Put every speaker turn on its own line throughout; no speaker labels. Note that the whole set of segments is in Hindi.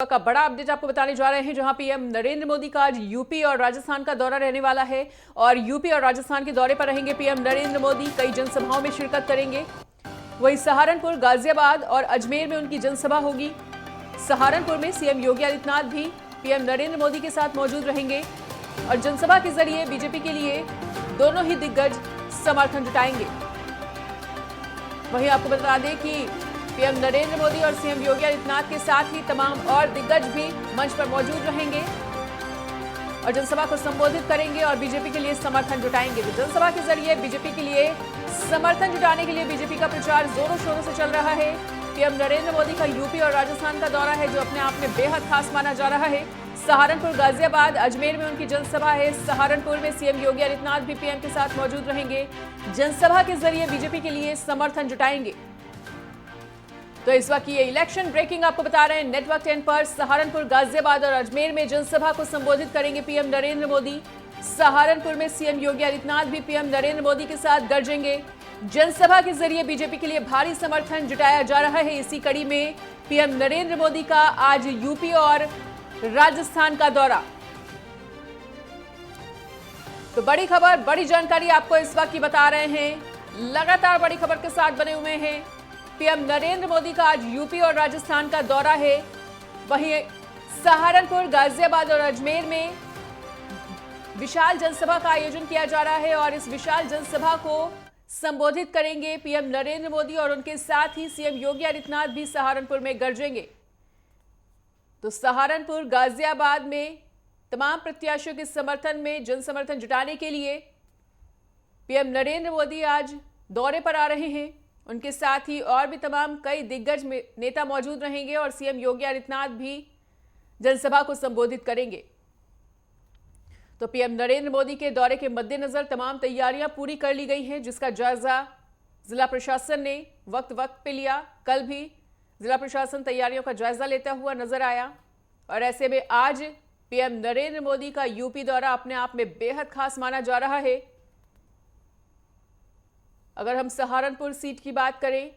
का बड़ा अपडेट आपको बताने जा रहे हैं, जहां पीएम नरेंद्र मोदी का आज यूपी और राजस्थान का दौरा रहने वाला है। और यूपी और राजस्थान के दौरे पर रहेंगे पीएम नरेंद्र मोदी। कई जनसभाओं में शिरकत करेंगे। वहीं सहारनपुर, गाजियाबाद और अजमेर में उनकी जनसभा होगी। सहारनपुर में सीएम योगी आदित्यनाथ भी पीएम नरेंद्र मोदी के साथ मौजूद रहेंगे और जनसभा के जरिए बीजेपी के लिए दोनों ही दिग्गज समर्थन जुटाएंगे। वहीं आपको बता दें कि पीएम नरेंद्र मोदी और सीएम योगी आदित्यनाथ के साथ ही तमाम और दिग्गज भी मंच पर मौजूद रहेंगे और जनसभा को संबोधित करेंगे और बीजेपी के लिए समर्थन जुटाएंगे। तो जनसभा के जरिए बीजेपी के लिए समर्थन जुटाने के लिए बीजेपी का प्रचार जोरों शोरों से चल रहा है। पीएम नरेंद्र मोदी का यूपी और राजस्थान का दौरा है, जो अपने आप में बेहद खास माना जा रहा है। सहारनपुर, गाजियाबाद, अजमेर में उनकी जनसभा है। सहारनपुर में सीएम योगी आदित्यनाथ भी पीएम के साथ मौजूद रहेंगे। जनसभा के जरिए बीजेपी के लिए समर्थन जुटाएंगे। तो इस वक्त ये इलेक्शन ब्रेकिंग आपको बता रहे हैं नेटवर्क 10 पर। सहारनपुर, गाजियाबाद और अजमेर में जनसभा को संबोधित करेंगे पीएम नरेंद्र मोदी। सहारनपुर में सीएम योगी आदित्यनाथ भी पीएम नरेंद्र मोदी के साथ गरजेंगे। जनसभा के जरिए बीजेपी के लिए भारी समर्थन जुटाया जा रहा है। इसी कड़ी में पीएम नरेंद्र मोदी का आज यूपी और राजस्थान का दौरा। तो बड़ी खबर, बड़ी जानकारी आपको इस वक्त की बता रहे हैं। लगातार बड़ी खबर के साथ बने हुए हैं। पीएम नरेंद्र मोदी का आज यूपी और राजस्थान का दौरा है। वहीं सहारनपुर, गाजियाबाद और अजमेर में विशाल जनसभा का आयोजन किया जा रहा है और इस विशाल जनसभा को संबोधित करेंगे पीएम नरेंद्र मोदी और उनके साथ ही सीएम योगी आदित्यनाथ भी सहारनपुर में गरजेंगे। तो सहारनपुर, गाजियाबाद में तमाम प्रत्याशियों के समर्थन में जन समर्थन जुटाने के लिए पीएम नरेंद्र मोदी आज दौरे पर आ रहे हैं। उनके साथ ही और भी तमाम कई दिग्गज नेता मौजूद रहेंगे और सीएम योगी आदित्यनाथ भी जनसभा को संबोधित करेंगे। तो पीएम नरेंद्र मोदी के दौरे के मद्देनजर तमाम तैयारियां पूरी कर ली गई हैं, जिसका जायजा जिला प्रशासन ने वक्त पे लिया। कल भी जिला प्रशासन तैयारियों का जायजा लेता हुआ नजर आया और ऐसे में आज पीएम नरेंद्र मोदी का यूपी दौरा अपने आप में बेहद खास माना जा रहा है। अगर हम सहारनपुर सीट की बात करें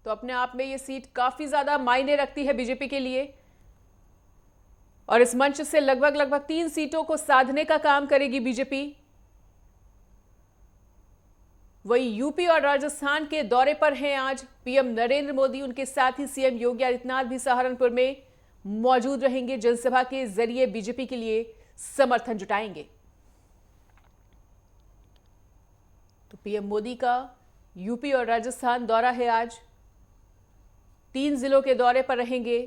तो अपने आप में ये सीट काफी ज्यादा मायने रखती है बीजेपी के लिए और इस मंच से लगभग 3 सीटों को साधने का काम करेगी बीजेपी। वही यूपी और राजस्थान के दौरे पर हैं आज पीएम नरेंद्र मोदी। उनके साथ ही सीएम योगी आदित्यनाथ भी सहारनपुर में मौजूद रहेंगे। जनसभा के जरिए बीजेपी के लिए समर्थन जुटाएंगे। तो पीएम मोदी का यूपी और राजस्थान दौरा है आज। 3 जिलों के दौरे पर रहेंगे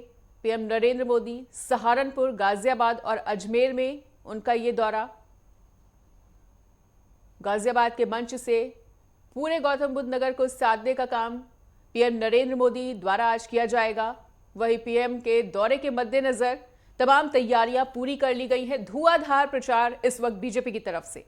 पीएम नरेंद्र मोदी। सहारनपुर, गाजियाबाद और अजमेर में उनका ये दौरा। गाजियाबाद के मंच से पूरे गौतम बुद्ध नगर को साधने का काम पीएम नरेंद्र मोदी द्वारा आज किया जाएगा। वही पीएम के दौरे के मद्देनजर तमाम तैयारियां पूरी कर ली गई हैं। धुआंधार प्रचार इस वक्त बीजेपी की तरफ से।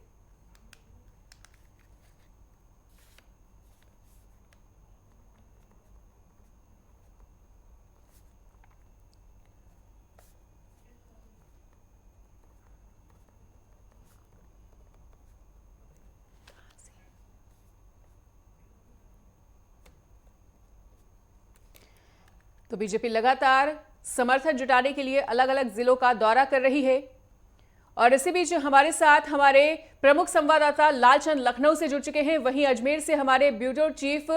तो बीजेपी लगातार समर्थन जुटाने के लिए अलग अलग जिलों का दौरा कर रही है और इसी बीच हमारे साथ हमारे प्रमुख संवाददाता लालचंद लखनऊ से जुड़ चुके हैं। वहीं अजमेर से हमारे ब्यूरो चीफ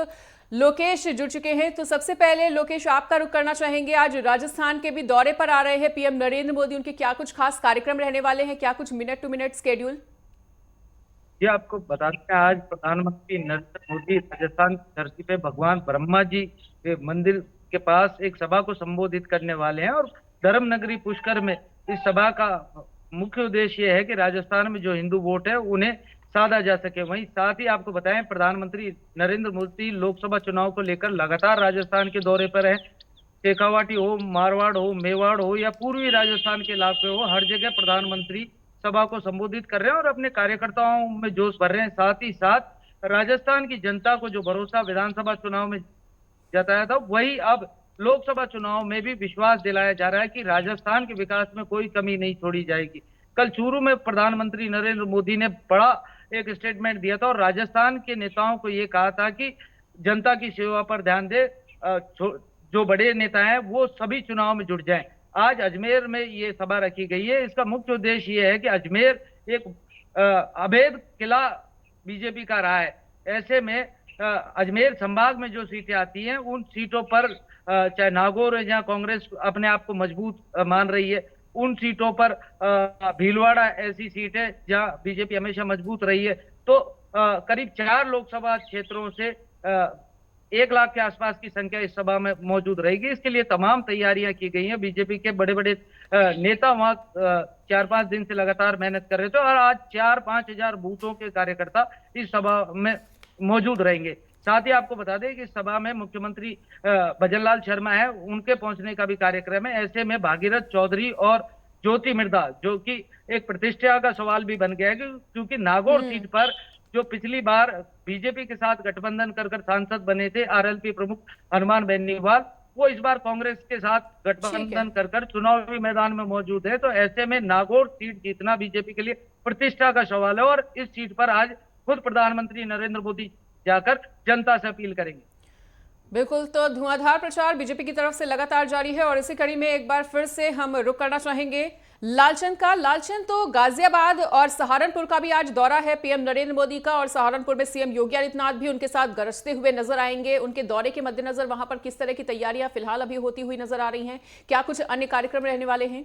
लोकेश जुड़ चुके हैं। तो सबसे पहले लोकेश, आपका रुख करना चाहेंगे। आज राजस्थान के भी दौरे पर आ रहे हैं पीएम नरेंद्र मोदी। उनके क्या कुछ खास कार्यक्रम रहने वाले हैं? क्या कुछ मिनट टू मिनट स्केड्यूल?
ये आपको बताते हैं, आज प्रधानमंत्री नरेंद्र मोदी राजस्थान की धरती पे भगवान ब्रह्मा जी के मंदिर के पास एक सभा को संबोधित करने वाले हैं और धर्म नगरी पुष्कर में इस सभा का मुख्य उद्देश्य यह है कि राजस्थान में जो हिंदू वोट है उन्हें साधा जा सके। वहीं साथ ही आपको बताएं, प्रधानमंत्री नरेंद्र मोदी लोकसभा चुनाव को लेकर लगातार राजस्थान के दौरे पर है। शेखावाटी हो, मारवाड़ हो, मेवाड़ हो या पूर्वी राजस्थान के इलाके हो, हर जगह प्रधानमंत्री सभा को संबोधित कर रहे हैं और अपने कार्यकर्ताओं में जोश भर रहे हैं। साथ ही साथ राजस्थान की जनता को जो भरोसा विधानसभा चुनाव में जताया था, वही अब लोकसभा चुनाव में भी विश्वास दिलाया जा रहा है कि राजस्थान के विकास में कोई कमी नहीं छोड़ी जाएगी। कल चूरू में प्रधानमंत्री नरेंद्र मोदी ने बड़ा एक स्टेटमेंट दिया था और राजस्थान के नेताओं को ये कहा था कि जनता की सेवा पर ध्यान दे, जो बड़े नेता हैं वो सभी चुनाव में जुट जाएं। आज अजमेर में ये सभा रखी गई है। इसका मुख्य उद्देश्य ये है कि अजमेर एक अभेद किला बीजेपी का रहा है। ऐसे में अजमेर संभाग में जो सीटें आती हैं उन सीटों पर चाहे नागौर है जहां कांग्रेस अपने आप को मजबूत मान रही है, उन सीटों पर भीलवाड़ा ऐसी सीट है जहां बीजेपी हमेशा मजबूत रही है। तो करीब 4 लोकसभा क्षेत्रों से 1 लाख के आसपास की संख्या इस सभा में मौजूद रहेगी। इसके लिए तमाम तैयारियां की गई हैं। बीजेपी के बड़े बड़े नेता वहां 4-5 दिन से लगातार मेहनत कर रहे थे और आज 4-5 हजार बूथों के कार्यकर्ता इस सभा में मौजूद रहेंगे। साथ ही आपको बता दें कि इस सभा में मुख्यमंत्री भजनलाल शर्मा है, उनके पहुंचने का भी कार्यक्रम है। ऐसे में भागीरथ चौधरी और ज्योति मिर्धा, जो कि एक प्रतिष्ठा का सवाल भी बन गया है क्योंकि नागौर सीट पर जो पिछली बार बीजेपी के साथ गठबंधन कर सांसद बने थे आरएलपी प्रमुख हनुमान बेनीवाल, वो इस बार कांग्रेस के साथ गठबंधन कर चुनावी मैदान में मौजूद है। तो ऐसे में नागौर सीट जीतना बीजेपी के लिए प्रतिष्ठा का सवाल है और इस सीट पर आज खुद प्रधानमंत्री नरेंद्र मोदी जाकर जनता से अपील करेंगे।
बिल्कुल, तो धुआंधार प्रचार बीजेपी की तरफ से लगातार जारी है और इसी कड़ी में एक बार फिर से हम रुक करना चाहेंगे लालचंद का। लालचंद, तो गाजियाबाद और सहारनपुर का भी आज दौरा है पीएम नरेंद्र मोदी का और सहारनपुर में सीएम योगी आदित्यनाथ भी उनके साथ गरजते हुए नजर आएंगे। उनके दौरे के मद्देनजर वहां पर किस तरह की तैयारियां फिलहाल अभी होती हुई नजर आ रही हैं? क्या कुछ अन्य कार्यक्रम रहने वाले हैं?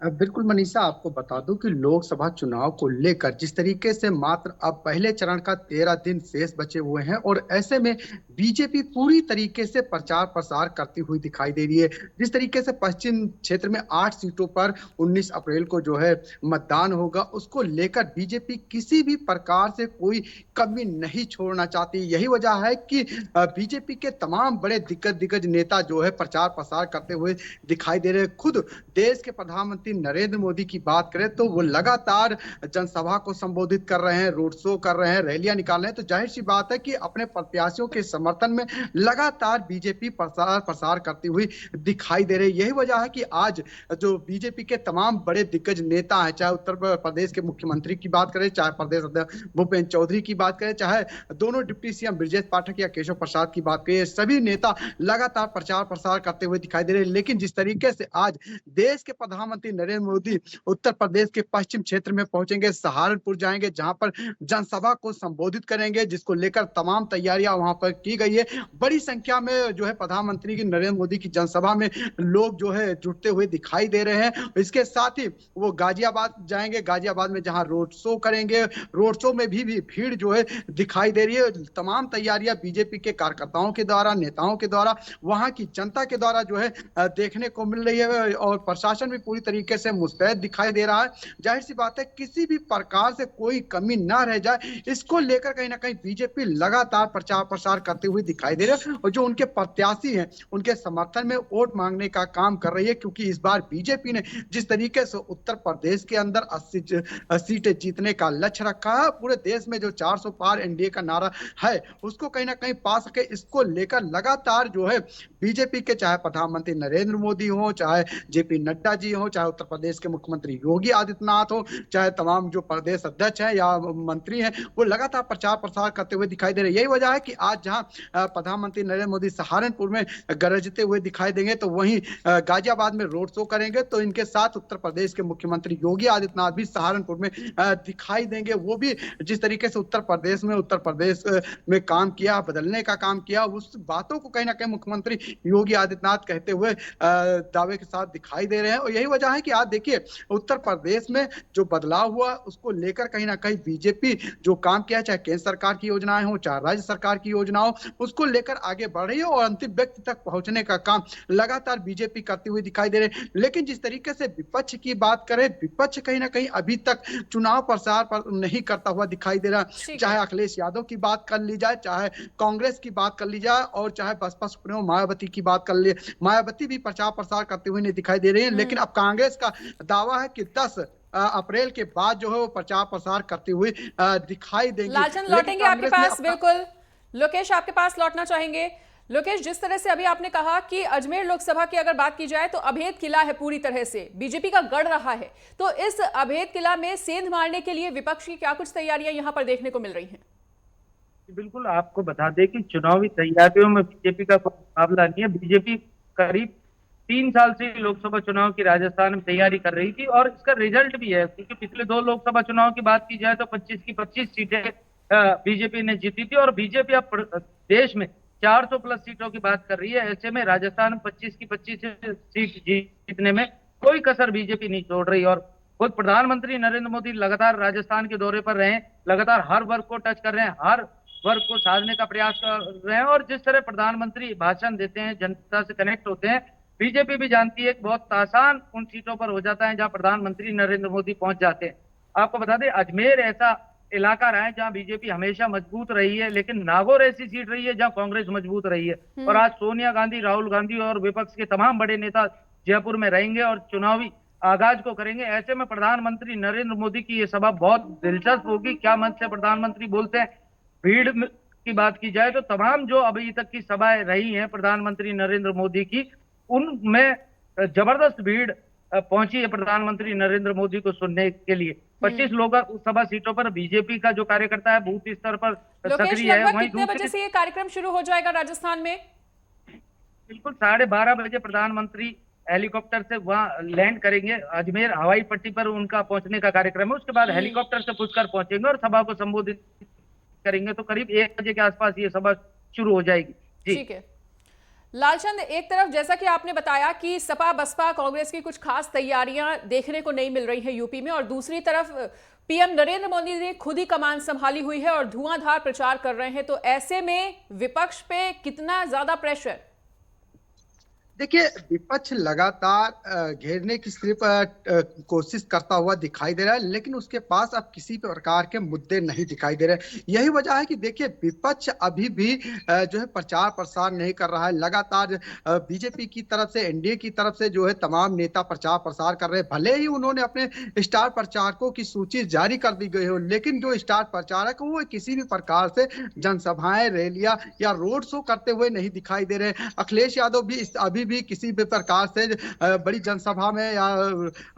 बिल्कुल मनीषा, आपको बता दूं कि लोकसभा चुनाव को लेकर जिस तरीके से मात्र अब पहले चरण का 13 दिन शेष बचे हुए हैं और ऐसे में बीजेपी पूरी तरीके से प्रचार प्रसार करती हुई दिखाई दे रही है। जिस तरीके से पश्चिम क्षेत्र में 8 सीटों पर 19 अप्रैल को जो है मतदान होगा, उसको लेकर बीजेपी किसी भी प्रकार से कोई कमी नहीं छोड़ना चाहती। यही वजह है कि बीजेपी के तमाम बड़े दिग्गज नेता जो है प्रचार प्रसार करते हुए दिखाई दे रहे हैं। खुद देश के प्रधानमंत्री नरेंद्र मोदी की बात करें तो वो लगातार जनसभा को संबोधित कर रहे हैं, रोड शो कर रहे हैं, रैलियां निकाल रहे हैं। तो जाहिर सी बात है कि अपने प्रत्याशियों के समर्थन में लगातार बीजेपी प्रसार करती हुई दिखाई दे रही है। यही वजह है कि आज जो बीजेपी के तमाम बड़े दिग्गज नेता हैं, चाहे उत्तर प्रदेश के मुख्यमंत्री की बात करें, चाहे प्रदेश अध्यक्ष भूपेंद्र चौधरी की बात करें, चाहे दोनों डिप्टी सीएम ब्रजेश पाठक या केशव प्रसाद की बात करें, सभी नेता लगातार प्रचार प्रसार करते हुए दिखाई दे रहे हैं। लेकिन जिस तरीके से आज देश के प्रधानमंत्री नरेंद्र मोदी उत्तर प्रदेश के पश्चिम क्षेत्र में पहुंचेंगे, सहारनपुर जाएंगे, जहां पर जनसभा को संबोधित करेंगे, जिसको लेकर तमाम तैयारियां वहां पर की गई है। बड़ी संख्या में जो है प्रधानमंत्री की नरेंद्र मोदी की जनसभा में लोग जो है जुटते हुए दिखाई दे रहे हैं। इसके साथ ही वो गाजियाबाद जाएंगे, गाजियाबाद में जहां रोड शो करेंगे, रोड शो में भी भीड़ जो है दिखाई दे रही है। तमाम तैयारियां बीजेपी के कार्यकर्ताओं के द्वारा, नेताओं के द्वारा, वहां की जनता के द्वारा जो है देखने को मिल रही है और प्रशासन भी पूरी तरीके से मुस्तैद दिखाई दे रहा है। जाहिर सी बात है किसी भी प्रकार से कोई कमी ना रह जाए, इसको लेकर कहीं ना कहीं बीजेपी लगातार प्रचार प्रसार करते हुए दिखाई दे रहे हैं और जो उनके प्रत्याशी हैं उनके समर्थन में वोट मांगने का काम कर रही है। क्योंकि इस बार बीजेपी ने जिस तरीके से उत्तर प्रदेश के अंदर 80 सीटें जीतने का लक्ष्य रखा है, पूरे देश में जो 400 पार एनडीए का नारा है उसको कहीं ना कहीं पा सके, इसको लेकर लगातार जो है बीजेपी के चाहे प्रधानमंत्री नरेंद्र मोदी हो, चाहे जेपी नड्डा जी हो, चाहे उत्तर प्रदेश के मुख्यमंत्री योगी आदित्यनाथ हो, चाहे तमाम जो प्रदेश अध्यक्ष हैं या मंत्री हैं, वो लगातार प्रचार प्रसार करते हुए दिखाई दे रहे हैं। यही वजह है कि आज जहां प्रधानमंत्री नरेंद्र मोदी सहारनपुर में गरजते हुए दिखाई देंगे तो वहीं गाजियाबाद में रोड शो करेंगे। तो इनके साथ उत्तर प्रदेश के मुख्यमंत्री योगी आदित्यनाथ भी सहारनपुर में दिखाई देंगे। वो भी जिस तरीके से उत्तर प्रदेश में काम किया, बदलने का काम किया, उस बातों को कहीं ना कहीं मुख्यमंत्री योगी आदित्यनाथ कहते हुए दावे के साथ दिखाई दे रहे हैं। और यही वजह है कि आज देखिए उत्तर प्रदेश में जो बदलाव हुआ उसको लेकर कहीं ना कहीं बीजेपी जो काम किया, चाहे केंद्र सरकार की योजनाएं हो, चाहे राज्य सरकार की योजना हो, उसको लेकर आगे बढ़ रही है और अंतिम व्यक्ति तक पहुंचने का काम लगातार बीजेपी करती हुई दिखाई दे रही है। लेकिन जिस तरीके से विपक्ष की बात करें, विपक्ष कहीं ना कहीं अभी तक चुनाव प्रसार पर नहीं करता हुआ दिखाई दे रहा है। चाहे अखिलेश यादव की बात कर ली जाए, चाहे कांग्रेस की बात कर ली जाए और चाहे बसपा सुप्रीमो मायावती की बात कर ली, मायावती भी प्रचार प्रसार करते हुए नहीं दिखाई दे रही है। लेकिन अब कांग्रेस का दावा है कि 10 अप्रैल के बाद जो है वो प्रचार प्रसार करते हुए दिखाई देंगे।
लालचंद लौटेंगे आपके पास, बिल्कुल लोकेश आपके पास लौटना चाहेंगे। लोकेश, जिस तरह से अभी आपने कहा कि अजमेर लोकसभा की अगर बात की जाए तो अभेद किला है, पूरी तरह से बीजेपी का गढ़ रहा है, तो इस अभेद किला में सेंध मारने के लिए विपक्ष की क्या कुछ तैयारियां यहां पर देखने को मिल रही हैं?
बिल्कुल, आपको बता दें कि चुनावी तैयारियों में बीजेपी का कोई मुकाबला नहीं है। बीजेपी करीब 3 साल से लोकसभा चुनाव की राजस्थान में तैयारी कर रही थी और इसका रिजल्ट भी है, क्योंकि पिछले 2 लोकसभा चुनाव की बात की जाए तो 25 की 25 सीटें बीजेपी ने जीती थी और बीजेपी अब देश में 400 प्लस सीटों की बात कर रही है। ऐसे में राजस्थान में 25 की 25 सीट जीतने में कोई कसर बीजेपी नहीं छोड़ रही। और खुद प्रधानमंत्री नरेंद्र मोदी लगातार राजस्थान के दौरे पर रहे हैं, लगातार हर वर्ग को टच कर रहे हैं, हर वर्ग को साधने का प्रयास कर रहे हैं। और जिस तरह प्रधानमंत्री भाषण देते हैं, जनता से कनेक्ट होते हैं, बीजेपी भी जानती है कि बहुत आसान उन सीटों पर हो जाता है जहां प्रधानमंत्री नरेंद्र मोदी पहुंच जाते हैं। आपको बता दें, अजमेर ऐसा इलाका रहा है जहां बीजेपी हमेशा मजबूत रही है, लेकिन नागौर ऐसी सीट रही है जहां कांग्रेस मजबूत रही है। और आज सोनिया गांधी, राहुल गांधी और विपक्ष के तमाम बड़े नेता जयपुर में रहेंगे और चुनावी आगाज को करेंगे। ऐसे में प्रधानमंत्री नरेंद्र मोदी की ये सभा बहुत दिलचस्प होगी। क्या मंच से प्रधानमंत्री बोलते हैं। भीड़ की बात की जाए तो तमाम जो अभी तक की सभाएं रही हैं प्रधानमंत्री नरेंद्र मोदी की, उनमें जबरदस्त भीड़ पहुंची है प्रधानमंत्री नरेंद्र मोदी को सुनने के लिए। 25 लोकसभा सीटों पर बीजेपी का जो कार्यकर्ता है बूथ स्तर पर सक्रिय है। वहीं
कितने बजे से ये कार्यक्रम शुरू हो जाएगा राजस्थान में?
बिल्कुल 12:30 बजे प्रधानमंत्री हेलीकॉप्टर से वहां लैंड करेंगे। अजमेर हवाई पट्टी पर उनका पहुंचने का कार्यक्रम है। उसके बाद हेलीकॉप्टर से पुष्कर पहुंचेंगे और सभा को संबोधित करेंगे। तो करीब 1 बजे के आसपास ये सभा शुरू हो जाएगी।
ठीक है लालचंद, एक तरफ जैसा कि आपने बताया कि सपा बसपा कांग्रेस की कुछ खास तैयारियां देखने को नहीं मिल रही है यूपी में, और दूसरी तरफ पीएम नरेंद्र मोदी ने खुद ही कमान संभाली हुई है और धुआंधार प्रचार कर रहे हैं। तो ऐसे में विपक्ष पे कितना ज्यादा प्रेशर?
देखिए, विपक्ष लगातार घेरने की सिर्फ कोशिश करता हुआ दिखाई दे रहा है, लेकिन उसके पास अब किसी प्रकार के मुद्दे नहीं दिखाई दे रहे। यही वजह है कि देखिए, विपक्ष अभी भी जो है प्रचार प्रसार नहीं कर रहा है। लगातार बीजेपी की तरफ से, एनडीए की तरफ से जो है तमाम नेता प्रचार प्रसार कर रहे हैं। भले ही उन्होंने अपने स्टार प्रचारकों की सूची जारी कर दी गई हो, लेकिन जो स्टार प्रचारक वो किसी भी प्रकार से जनसभाएं, रैलियां या रोड शो करते हुए नहीं दिखाई दे रहे। अखिलेश यादव भी अभी भी किसी भी प्रकार से बड़ी जनसभा में या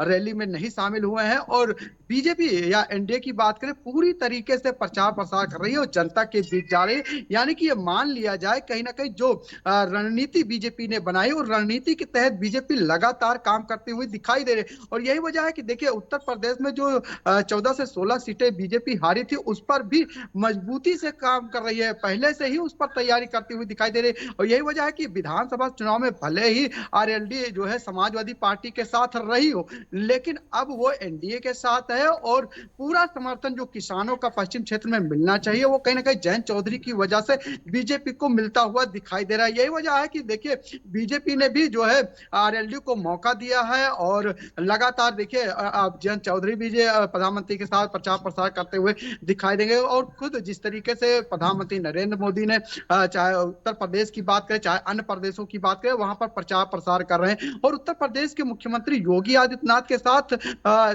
रैली में नहीं शामिल हुए हैं। और बीजेपी या एनडीए की बात करें, पूरी तरीके से प्रचार प्रसार कर रही है और जनता के बीच जा रही है। यानी कि ये मान लिया जाए कहीं ना कहीं जो रणनीति बीजेपी ने बनाई और रणनीति के तहत बीजेपी लगातार काम करती हुई दिखाई दे रही है। और यही वजह है कि देखिए, उत्तर प्रदेश में जो 14 से 16 सीटें बीजेपी हारी थी, उस पर भी मजबूती से काम कर रही है, पहले से ही उस पर तैयारी करती हुई दिखाई दे रही है। और यही वजह है कि विधानसभा चुनाव में भले ही आरएलडी जो है समाजवादी पार्टी के साथ रही हो, लेकिन अब वो एनडीए के साथ है और पूरा समर्थन जो किसानों का पश्चिम क्षेत्र में मिलना चाहिए वो कहीं ना कहीं जयंत चौधरी की वजह से बीजेपी को मिलता हुआ दिखाई दे रहा है। यही वजह है कि देखिए, बीजेपी ने भी जो है आरएलडी को मौका दिया है और लगातार देखिए जयंत चौधरी भी प्रधानमंत्री के साथ प्रचार प्रसार करते हुए दिखाई देंगे। और खुद जिस तरीके से प्रधानमंत्री नरेंद्र मोदी ने चाहे उत्तर प्रदेश की बात करें, चाहे अन्य प्रदेशों की बात करें, वहां पर प्रचार प्रसार कर रहे हैं। और उत्तर प्रदेश के मुख्यमंत्री योगी आदित्यनाथ के साथ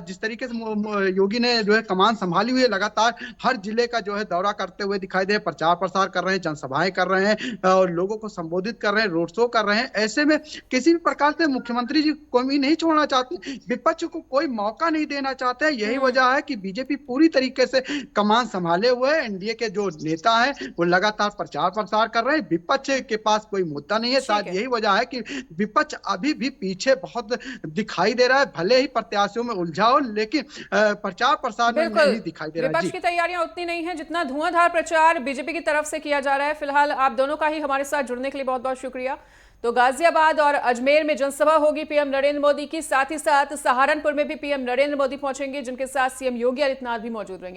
जिस तरीके से योगी ने जो है कमान संभाली हुई है, लगातार हर जिले का जो है दौरा करते हुए दिखाई दे, प्रचार प्रसार कर रहे हैं, जनसभाएं कर रहे हैं और लोगों को संबोधित कर रहे हैं, रोड शो कर रहे हैं। ऐसे में किसी भी प्रकार से मुख्यमंत्री जी कोई नहीं छोड़ना चाहते, विपक्ष को कोई मौका नहीं देना चाहते। यही वजह है कि बीजेपी पूरी तरीके से कमान संभाले हुए, एनडीए के जो नेता हैं वो लगातार प्रचार प्रसार कर रहे हैं। विपक्ष के पास कोई मुद्दा नहीं है। शायद यही वजह है कि विपक्ष अभी भी पीछे बहुत दिखाई दे रहा है। भले ही प्रत्याशियों में उलझाओ, लेकिन प्रचार प्रसार में नहीं दिखाई दे रहा है।
विपक्ष की तैयारियां उतनी नहीं है जितना धुआंधार प्रचार बीजेपी की तरफ से किया जा रहा है। फिलहाल आप दोनों का ही हमारे साथ जुड़ने के लिए बहुत बहुत शुक्रिया। तो गाजियाबाद और अजमेर में जनसभा होगी पीएम नरेंद्र मोदी की, साथ ही साथ सहारनपुर में भी पीएम नरेंद्र मोदी पहुंचेंगे, जिनके साथ सीएम योगी आदित्यनाथ भी मौजूद रहेंगे।